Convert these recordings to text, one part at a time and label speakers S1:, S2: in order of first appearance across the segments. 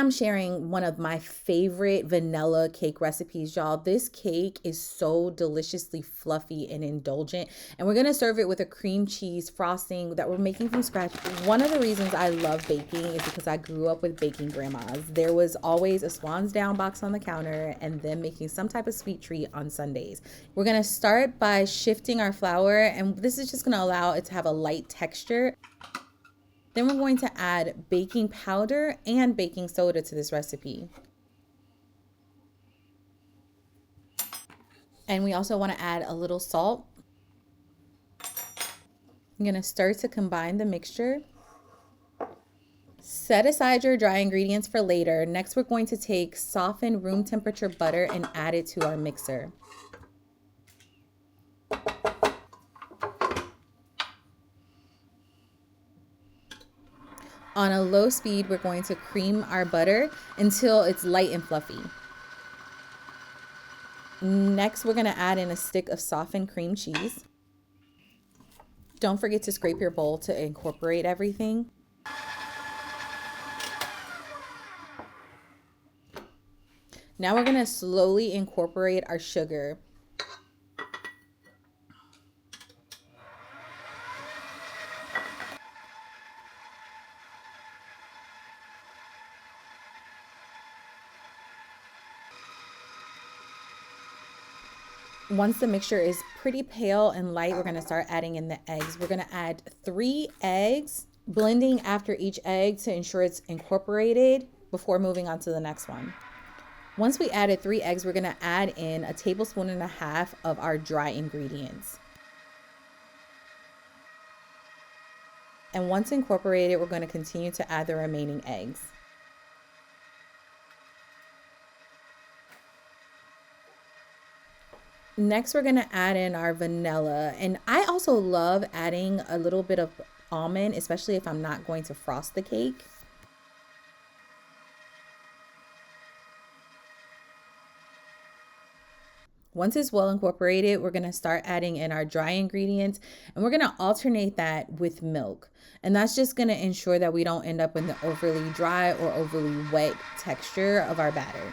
S1: I'm sharing one of my favorite vanilla cake recipes, y'all. This cake is so deliciously fluffy and indulgent, and we're gonna serve it with a cream cheese frosting that we're making from scratch. One of the reasons I love baking is because I grew up with baking grandmas. There was always a Swan's Down box on the counter and them making some type of sweet treat on Sundays. We're gonna start by shifting our flour, and this is just gonna allow it to have a light texture. Then we're going to add baking powder and baking soda to this recipe. And we also want to add a little salt. I'm going to stir to combine the mixture. Set aside your dry ingredients for later. Next, we're going to take softened room temperature butter and add it to our mixer. On a low speed, we're going to cream our butter until it's light and fluffy. Next, we're going to add in a stick of softened cream cheese. Don't forget to scrape your bowl to incorporate everything. Now we're going to slowly incorporate our sugar. Once the mixture is pretty pale and light, we're going to start adding in the eggs. We're going to add 3 eggs, blending after each egg to ensure it's incorporated before moving on to the next one. Once we added 3 eggs, we're going to add in 1.5 tablespoons of our dry ingredients. And once incorporated, we're going to continue to add the remaining eggs. Next, we're going to add in our vanilla. And I also love adding a little bit of almond, especially if I'm not going to frost the cake. Once it's well incorporated, we're going to start adding in our dry ingredients, and we're going to alternate that with milk. And that's just going to ensure that we don't end up in the overly dry or overly wet texture of our batter.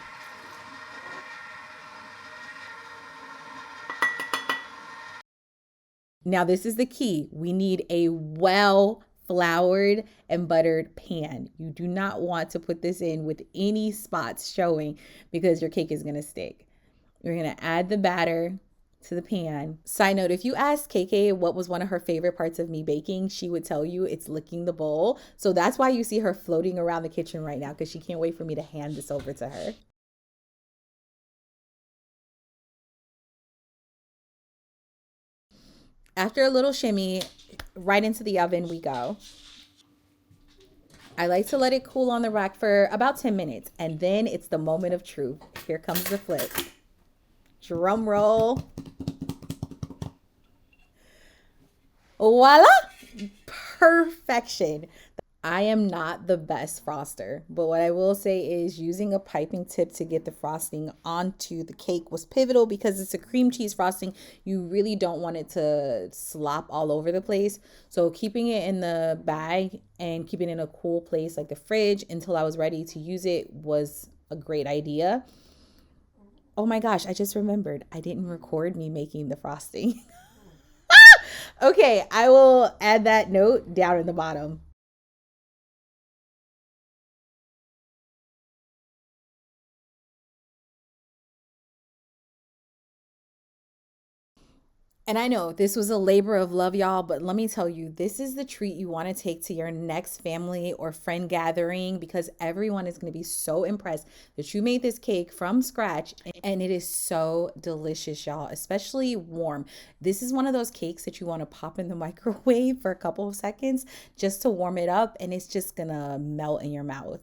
S1: Now, this is the key. We need a well floured and buttered pan. You do not want to put this in with any spots showing because your cake is going to stick. We're going to add the batter to the pan. Side note, if you ask KK what was one of her favorite parts of me baking, she would tell you it's licking the bowl. So that's why you see her floating around the kitchen right now, because she can't wait for me to hand this over to her. After a little shimmy, right into the oven we go. I like to let it cool on the rack for about 10 minutes, and then it's the moment of truth. Here comes the flip. Drum roll. Voila! Perfection. I am not the best froster, but what I will say is using a piping tip to get the frosting onto the cake was pivotal because it's a cream cheese frosting. You really don't want it to slop all over the place. So keeping it in the bag and keeping it in a cool place like the fridge until I was ready to use it was a great idea. Oh my gosh, I just remembered I didn't record me making the frosting. Okay, I will add that note down in the bottom. And I know this was a labor of love, y'all, but let me tell you, this is the treat you want to take to your next family or friend gathering because everyone is going to be so impressed that you made this cake from scratch. And it is so delicious, y'all, especially warm. This is one of those cakes that you want to pop in the microwave for a couple of seconds just to warm it up, and it's just going to melt in your mouth.